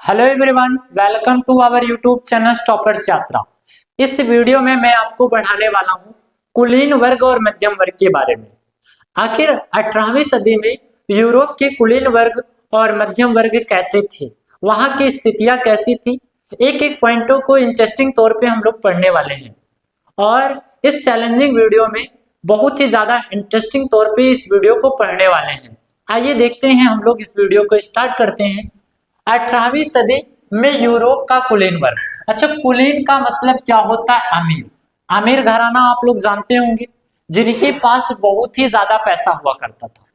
Hello everyone, welcome to our YouTube channel toppers Yatra. इस video में मैं आपको पढ़ाने वाला हूँ कुलीन वर्ग और मध्यम वर्ग के बारे में। आखिर 18वीं सदी में यूरोप के कुलीन वर्ग और मध्यम वर्ग कैसे थे, वहां की स्थितियां कैसी थी, एक एक पॉइंटों को इंटरेस्टिंग तौर पे हम लोग पढ़ने वाले हैं। और इस चैलेंजिंग वीडियो में बहुत ही ज्यादा इंटरेस्टिंग तौर पे इस वीडियो को पढ़ने वाले हैं। आइए देखते हैं, हम लोग इस वीडियो को स्टार्ट करते हैं। 18वीं सदी में यूरोप का कुलीन वर्ग। अच्छा, कुलीन का मतलब क्या होता है? अमीर। अमीर घराना आप लोग जानते होंगे, जिनके पास बहुत ही ज्यादा पैसा हुआ करता था।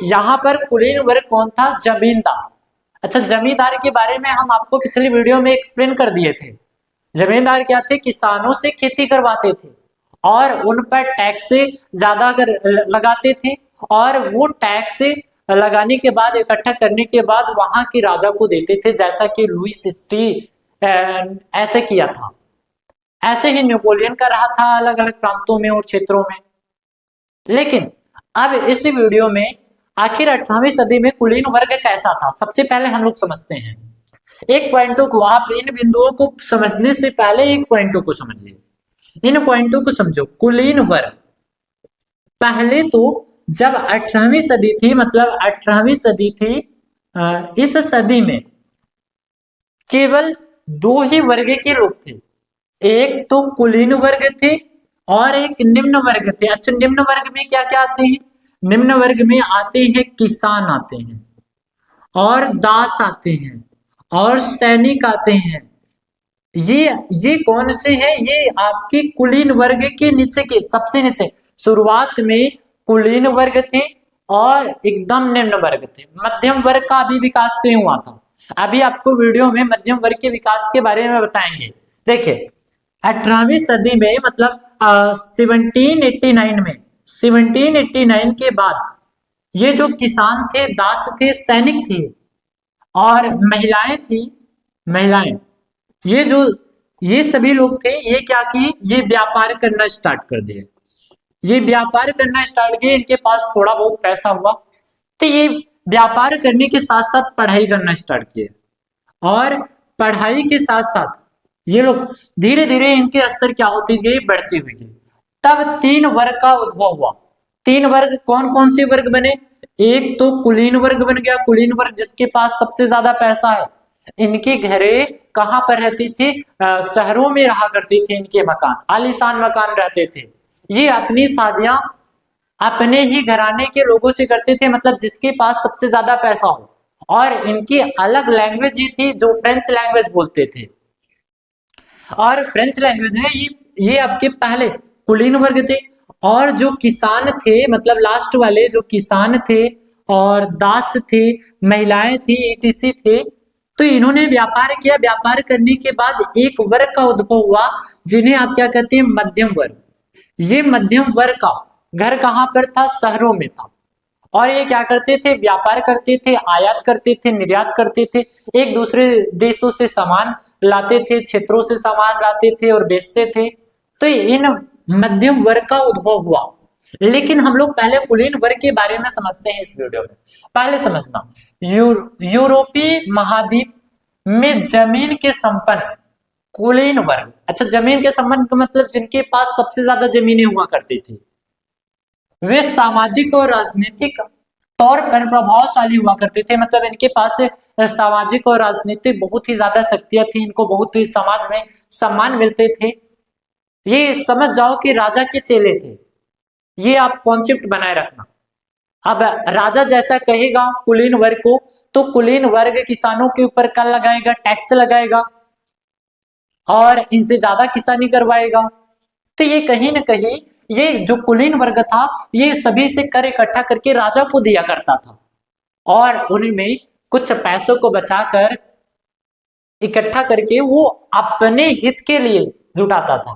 यहाँ पर कुलीन वर्ग कौन था? जमींदार। अच्छा, जमींदार के बारे में हम आपको पिछली वीडियो में एक्सप्लेन कर दिए थे। जमींदार क्या थे? किसानों से खेती करवाते थे और उन पर टैक्स ज्यादा लगाते थे, और वो टैक्स लगाने के बाद, इकट्ठा करने के बाद वहां के राजा को देते थे, जैसा कि लुईस सिक्सटी ऐसे किया था। ऐसे ही नेपोलियन कर रहा था अलग अलग प्रांतों में और क्षेत्रों में। लेकिन अब इस वीडियो में आखिर 18वीं सदी में कुलीन वर्ग कैसा था, सबसे पहले हम लोग समझते हैं। एक पॉइंटों को, आप इन बिंदुओं को समझने से पहले एक पॉइंटों को समझिए। इन पॉइंटों को समझो। कुलीन वर्ग पहले तो जब 18वीं सदी थी, मतलब 18वीं सदी थी, इस सदी में केवल दो ही वर्ग के लोग थे। एक तो कुलीन वर्ग थे और एक निम्न वर्ग थे। अच्छा, निम्न वर्ग में क्या क्या आते हैं? निम्न वर्ग में आते हैं किसान आते हैं, और दास आते हैं, और सैनिक आते हैं। ये कौन से हैं? ये आपके कुलीन वर्ग के नीचे के सबसे नीचे। शुरुआत में कुलीन वर्ग थे और एकदम निम्न वर्ग थे। मध्यम वर्ग का अभी विकास नहीं हुआ था। अभी आपको वीडियो में मध्यम वर्ग के विकास के बारे में बताएंगे। देखिए, 18वीं सदी में, मतलब 1789 में, 1789 के बाद ये जो किसान थे, दास थे, सैनिक थे और महिलाएं थी, महिलाएं, ये जो ये सभी लोग थे, ये क्या किए? ये व्यापार करना स्टार्ट कर दिए। ये व्यापार करना स्टार्ट किए, इनके पास थोड़ा बहुत पैसा हुआ तो ये व्यापार करने के साथ साथ पढ़ाई करना स्टार्ट किए। और पढ़ाई के साथ साथ ये लोग धीरे धीरे इनके स्तर क्या होती गई? बढ़ती हुई गई। तब तीन वर्ग का उद्भव हुआ। तीन वर्ग कौन कौन से वर्ग बने? एक तो कुलीन वर्ग बन गया। कुलीन वर्ग जिसके पास सबसे ज्यादा पैसा है। इनके घरे कहां पर रहती थी? शहरों में रहा करती थी। इनके मकान, आलीशान मकान रहते थे। ये अपनी शादियां अपने ही घराने के लोगों से करते थे, मतलब जिसके पास सबसे ज्यादा पैसा हो। और इनकी अलग लैंग्वेज ही थी, जो फ्रेंच लैंग्वेज बोलते थे। और फ्रेंच लैंग्वेज है ये आपके पहले कुलीन वर्ग थे। और जो किसान थे, मतलब लास्ट वाले जो किसान थे और दास थे, महिलाएं थी, ईटीसी थे, तो इन्होंने व्यापार किया। व्यापार करने के बाद एक वर्ग का उद्भव हुआ, जिन्हें आप क्या कहते हैं? मध्यम वर्ग। ये मध्यम वर्ग का घर कहां पर था? शहरों में था। और ये क्या करते थे? व्यापार करते थे, आयात करते थे, निर्यात करते थे, एक दूसरे देशों से सामान लाते थे, क्षेत्रों से सामान लाते थे और बेचते थे। तो इन मध्यम वर्ग का उद्भव हुआ। लेकिन हम लोग पहले कुलीन वर्ग के बारे में समझते हैं इस वीडियो में। पहले समझना, यूरोपीय महाद्वीप में जमीन के संपन्न कुलीन वर्ग। अच्छा, जमीन के संपन्न का मतलब जिनके पास सबसे ज्यादा जमीनें हुआ करती थी, वे सामाजिक और राजनीतिक तौर पर प्रभावशाली हुआ करते थे। मतलब इनके पास सामाजिक और राजनीतिक बहुत ही ज्यादा शक्तियां थी। इनको बहुत ही समाज में सम्मान मिलते थे। ये समझ जाओ कि राजा के चेले थे। ये आप कॉन्सेप्ट बनाए रखना। अब राजा जैसा कहेगा कुलीन वर्ग को, तो कुलीन वर्ग किसानों के ऊपर कर लगाएगा, टैक्स लगाएगा और इनसे ज्यादा किसानी करवाएगा। तो ये कहीं ना कहीं, ये जो कुलीन वर्ग था, ये सभी से कर इकट्ठा करके राजा को दिया करता था और उनमें कुछ पैसों को बचाकर, इकट्ठा करके वो अपने हित के लिए जुटाता था।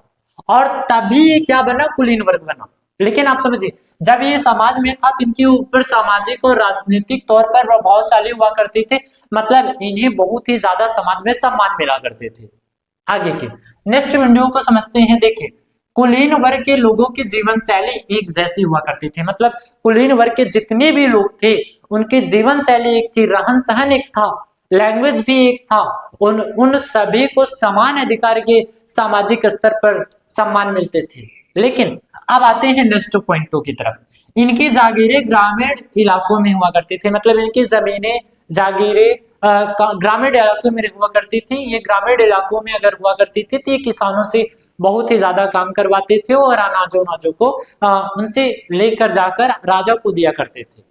और तभी ये क्या बना? कुलीन वर्ग बना। लेकिन आप समझिए, जब ये समाज में था तो इनके ऊपर सामाजिक और राजनीतिक तौर पर प्रभावशाली हुआ करते थे। मतलब इन्हें बहुत ही ज्यादा समाज में सम्मान मिला करते थे। आगे के नेक्स्ट वीडियो को समझते हैं। देखिए, कुलीन वर्ग के लोगों की जीवन शैली एक जैसी हुआ करती थी। मतलब कुलीन वर्ग के जितने भी लोग थे, उनकी जीवन शैली एक थी, रहन सहन एक था। लैंग्वेज भी एक था, उन सभी को समान अधिकार के सामाजिक स्तर पर सम्मान मिलते थे। लेकिन अब आते हैं नेक्स्ट पॉइंट 2 की तरफ। इनकी जागीरें ग्रामीण इलाकों में हुआ करती थी, मतलब इनकी जमीनें जागीरें ग्रामीण इलाकों में हुआ करती थी। ये ग्रामीण इलाकों में अगर हुआ करती थी तो ये किसानों से बहुत ही ज्यादा काम करवाते थे और अनाजों को उनसे लेकर जाकर राजा को दिया करते थे।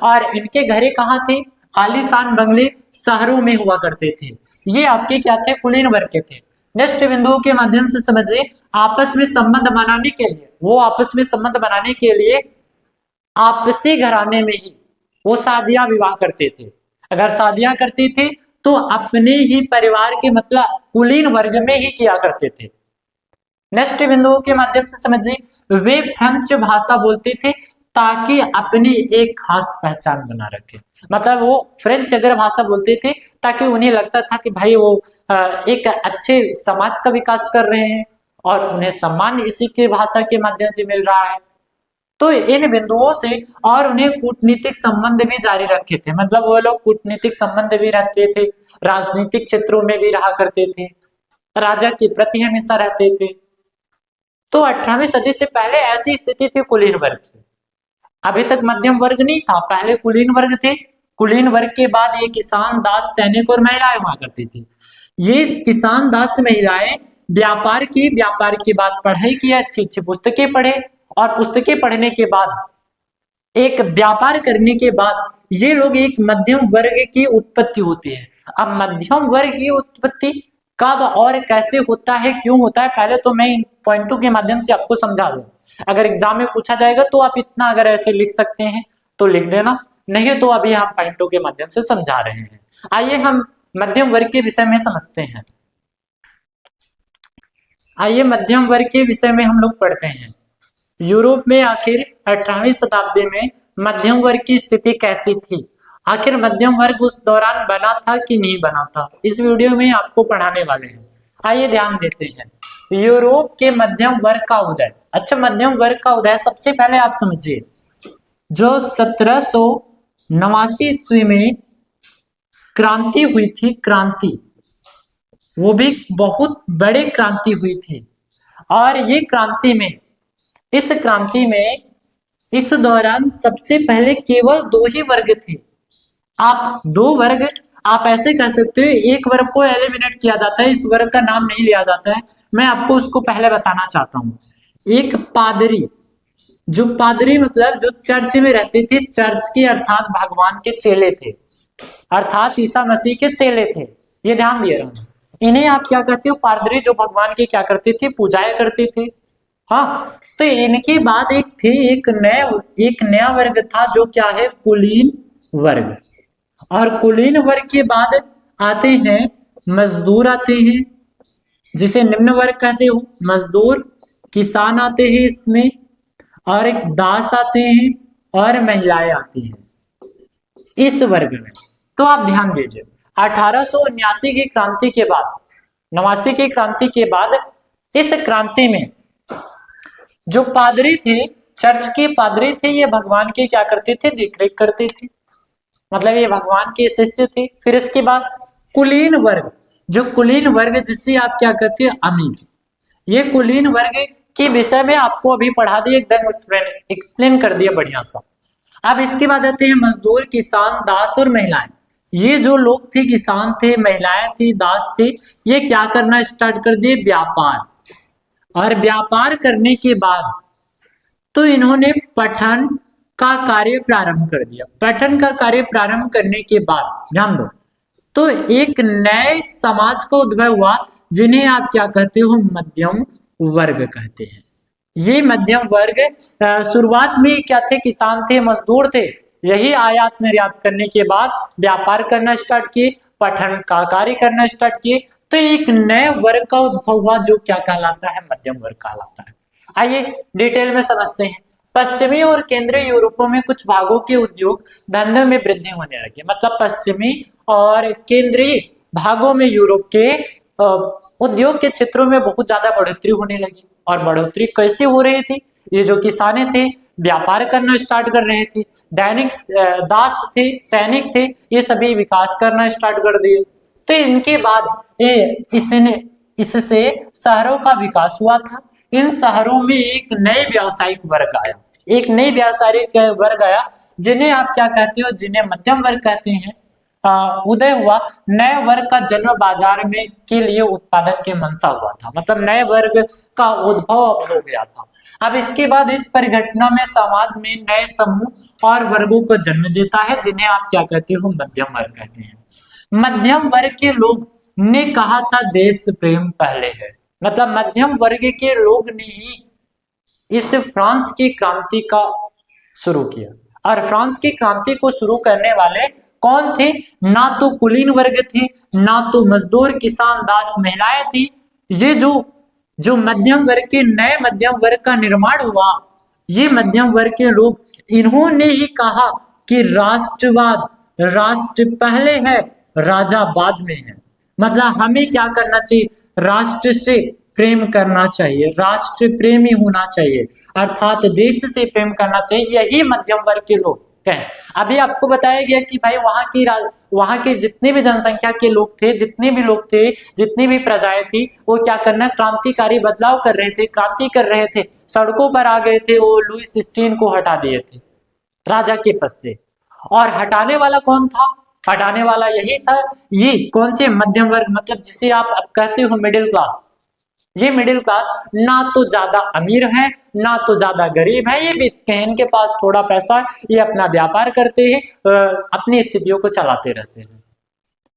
और इनके घरे कहाँ थे? आलीशान बंगले शहरों में हुआ करते थे। ये आपके क्या थे? कुलीन वर्ग के थे। नेक्स्ट बिंदुओं के माध्यम से समझिए, आपस में संबंध बनाने के लिए, वो आपस में संबंध बनाने के लिए आपसी घराने में ही वो शादियां विवाह करते थे। अगर शादियां करते थे तो अपने ही परिवार के, मतलब कुलीन वर्ग में ही किया करते थे। नेक्स्ट बिंदुओं के माध्यम से समझिए, वे फ्रेंच भाषा बोलते थे ताकि अपनी एक खास पहचान बना रखे। मतलब वो फ्रेंच अगर भाषा बोलते थे ताकि उन्हें लगता था कि भाई वो एक अच्छे समाज का विकास कर रहे हैं और उन्हें सम्मान इसी के भाषा के माध्यम से मिल रहा है। तो इन बिंदुओं से, और उन्हें कूटनीतिक संबंध भी जारी रखे थे, मतलब वो लोग कूटनीतिक संबंध भी रखते थे, राजनीतिक क्षेत्रों में भी रहा करते थे, राजा के प्रति हमेशा रहते थे। तो 18वीं सदी से पहले ऐसी स्थिति थी कुलीन वर्ग की। अभी तक मध्यम वर्ग नहीं था, पहले कुलीन वर्ग थे। कुलीन वर्ग के बाद ये किसान, दास, सैनिक और महिलाएं हुआ करती थी। ये किसान, दास, महिलाएं व्यापार की बाद पढ़ाई की, अच्छी पुस्तकें पढ़े और पुस्तकें पढ़ने के बाद एक व्यापार करने के बाद ये लोग एक मध्यम वर्ग की उत्पत्ति होती है। अब मध्यम वर्ग की उत्पत्ति कब और कैसे होता है, क्यों होता है, पहले तो मैं इन पॉइंटों के माध्यम से आपको समझा दूं। अगर एग्जाम में पूछा जाएगा तो आप इतना अगर ऐसे लिख सकते हैं तो लिख देना, नहीं तो अभी हम पॉइंटों के माध्यम से समझा रहे हैं। आइए हम मध्यम वर्ग के विषय में समझते हैं। आइए मध्यम वर्ग के विषय में हम लोग पढ़ते हैं। यूरोप में आखिर 18वीं शताब्दी में मध्यम वर्ग की स्थिति कैसी थी? आखिर मध्यम वर्ग उस दौरान बना था कि नहीं बना था, इस वीडियो में आपको पढ़ाने वाले हैं। आइए ध्यान देते हैं। यूरोप के मध्यम वर्ग का उदय। अच्छा, मध्यम वर्ग का उदय सबसे पहले आप समझिए, जो 1789 ईस्वी में क्रांति हुई थी, क्रांति, वो भी बहुत बड़े क्रांति हुई थी। और ये क्रांति में, इस क्रांति में इस दौरान सबसे पहले केवल 2 ही वर्ग थे। आप 2 वर्ग, आप ऐसे कह सकते हो, एक वर्ग को एलिमिनेट किया जाता है, इस वर्ग का नाम नहीं लिया जाता है। मैं आपको उसको पहले बताना चाहता हूँ। एक पादरी, जो पादरी मतलब जो चर्च में रहते थे, चर्च के अर्थात भगवान के चेले थे, अर्थात ईसा मसीह के चेले थे। ये ध्यान दिए रहना, इन्हें आप क्या कहते हो? पादरी, जो भगवान के क्या करते थे? पूजाया करते थे। हाँ, तो इनके बाद एक नया वर्ग था, जो क्या है? कुलीन वर्ग। और कुलीन वर्ग के बाद आते हैं मजदूर, आते हैं जिसे निम्न वर्ग कहते हो, मजदूर, किसान आते हैं इसमें, और एक दास आते हैं और महिलाएं आती हैं इस वर्ग में। तो आप ध्यान दीजिए, 1879 की क्रांति के बाद, 89 की क्रांति के बाद, इस क्रांति में जो पादरी थे, चर्च के पादरी थे, ये भगवान के क्या करते थे? देखरेख करते थे, मतलब ये भगवान के शिष्य थे। फिर इसके बाद कुलीन वर्ग, जो कुलीन वर्ग जिससे आप क्या कहते हैं? अमीर। ये कुलीन वर्ग के विषय में आपको अभी पढ़ा दिया, एकदम एक्सप्लेन कर दिया बढ़िया सा। अब इसके बाद आते हैं मजदूर, किसान, दास और महिलाएं। ये जो लोग थे, किसान थे, महिलाएं थी, दास थे, ये क्या करना स्टार्ट कर दिए? व्यापार। और व्यापार करने के बाद तो इन्होंने पठन का कार्य प्रारंभ कर दिया। पठन का कार्य प्रारंभ करने के बाद ध्यान दो, तो एक नए समाज का उद्भव हुआ, जिन्हें आप क्या कहते हो? मध्यम वर्ग कहते हैं। ये मध्यम वर्ग शुरुआत में क्या थे? किसान थे, मजदूर थे। यही आयात निर्यात करने के बाद व्यापार करना स्टार्ट किए, पठन का कार्य करना स्टार्ट किए, तो एक नए वर्ग का उद्भव हुआ, जो क्या कहलाता है? मध्यम वर्ग कहलाता है। आइए डिटेल में समझते हैं। पश्चिमी और केंद्रीय यूरोपों में कुछ भागों के उद्योग धंधे में वृद्धि होने लगी। मतलब पश्चिमी और केंद्रीय भागों में यूरोप के उद्योग के क्षेत्रों में बहुत ज्यादा बढ़ोतरी होने लगी। और बढ़ोतरी कैसे हो रही थी? ये जो किसाने थे व्यापार करना स्टार्ट कर रहे थे, दैनिक दास थे, सैनिक थे, ये सभी विकास करना स्टार्ट कर दिए। तो इनके बाद इससे शहरों का विकास हुआ था। इन शहरों में एक नए व्यावसायिक वर्ग आया, एक नई व्यावसायिक वर्ग आया, जिन्हें आप क्या कहते हो, जिन्हें मध्यम वर्ग कहते हैं। उदय हुआ, नए वर्ग का जन्म बाजार में के लिए उत्पादन के मंशा हुआ था, मतलब नए वर्ग का उद्भव अब हो गया था। अब इसके बाद इस परिघटना में समाज में नए समूह और वर्गों को जन्म देता है, जिन्हें आप क्या कहते हो, मध्यम वर्ग कहते हैं। मध्यम वर्ग के लोग ने कहा था देश प्रेम पहले है, मतलब मध्यम वर्ग के लोग ने ही इस फ्रांस की क्रांति का शुरू किया। और फ्रांस की क्रांति को शुरू करने वाले कौन थे? ना तो कुलीन वर्ग थे, ना तो मजदूर, किसान, दास, महिलाएं थी। ये जो मध्यम वर्ग के नए मध्यम वर्ग का निर्माण हुआ, ये मध्यम वर्ग के लोग, इन्होंने ही कहा कि राष्ट्रवाद, राष्ट्र पहले है, राजा बाद में है। मतलब हमें क्या करना चाहिए? राष्ट्र से प्रेम करना चाहिए, राष्ट्र प्रेमी होना चाहिए, अर्थात देश से प्रेम करना चाहिए। यही मध्यम वर्ग के लोग हैं। अभी आपको बताया गया कि भाई वहां के जितने भी जनसंख्या के लोग थे, जितने भी लोग थे, जितनी भी प्रजाएं थी, वो क्या करना, क्रांतिकारी बदलाव कर रहे थे, क्रांति कर रहे थे, सड़कों पर आ गए थे। वो लुईस स्टीन को हटा दिए थे राजा के पद से। और हटाने वाला कौन था? हटाने वाला यही था, ये कौन से मध्यम वर्ग, मतलब जिसे आप अब कहते हो मिडिल क्लास। ये मिडिल क्लास ना तो ज्यादा अमीर है, ना तो ज्यादा गरीब है, ये बीच के हैं। इनके पास थोड़ा पैसा है, ये अपना व्यापार करते हैं, अपनी स्थितियों को चलाते रहते हैं।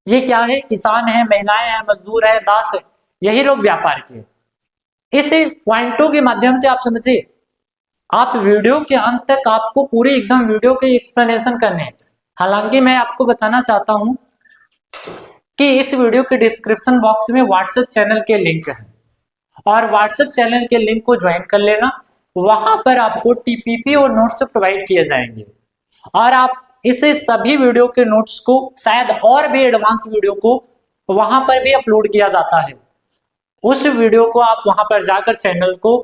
ये क्या है? किसान है, महिलाएं हैं, मजदूर है, दास है, यही लोग व्यापार के। इस पॉइंटों के माध्यम से आप समझिए, आप वीडियो के अंत तक आपको पूरी एकदम वीडियो के एक्सप्लेनेशन करने हैं। हालांकि मैं आपको बताना चाहता हूं कि इस वीडियो के डिस्क्रिप्शन बॉक्स में व्हाट्सएप चैनल के लिंक है, और व्हाट्सएप चैनल के लिंक को ज्वाइन कर लेना। वहां पर आपको टीपीपी और नोट्स प्रोवाइड किए जाएंगे, और आप इस सभी वीडियो के नोट्स को, शायद और भी एडवांस वीडियो को वहां पर भी अपलोड किया जाता है। उस वीडियो को आप वहां पर जाकर चैनल को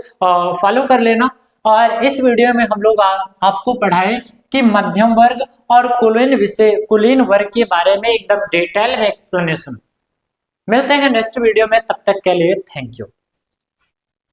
फॉलो कर लेना। और इस वीडियो में हम लोग आपको पढ़ाएं कि मध्यम वर्ग और कुलीन वर्ग के बारे में एकदम डिटेल में एक्सप्लेनेशन। मिलते हैं नेक्स्ट वीडियो में, तब तक के लिए थैंक यू।